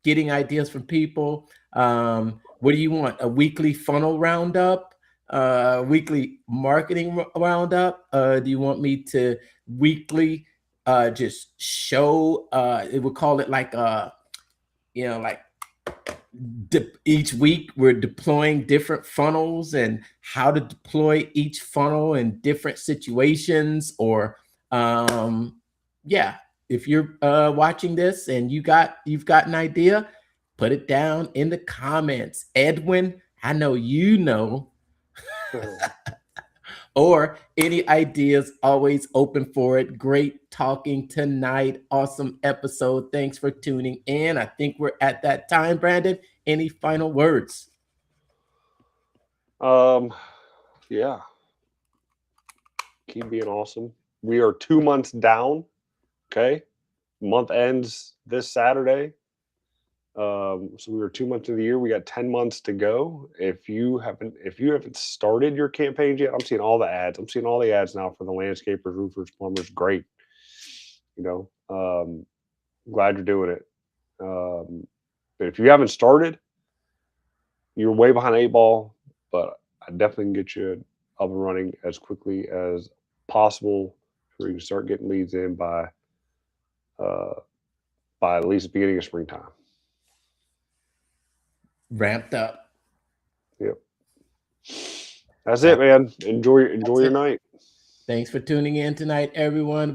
getting ideas from people. What do you want? A weekly funnel roundup? Weekly marketing roundup? Do you want me to weekly just show? It would call it like like each week we're deploying different funnels and how to deploy each funnel in different situations. Or yeah, if you're watching this and you've got an idea, put it down in the comments. Edwin, I know you know. Or any ideas, always open for it. Great talking tonight. Awesome episode. Thanks for tuning in. I think we're at that time, Brandon. Any final words? Yeah, keep being awesome. We are 2 months down. Okay, month ends this Saturday. So we were 2 months of the year. We got 10 months to go. If you haven't started your campaigns yet, I'm seeing all the ads. I'm seeing all the ads now for the landscapers, roofers, plumbers. Great. Glad you're doing it. But if you haven't started, you're way behind 8 ball. But I definitely can get you up and running as quickly as possible, so you can start getting leads in uh, by at least the beginning of springtime. Ramped up. Yep. That's Uh, it, man. Enjoy that's your it. night. Thanks for tuning in tonight, everyone.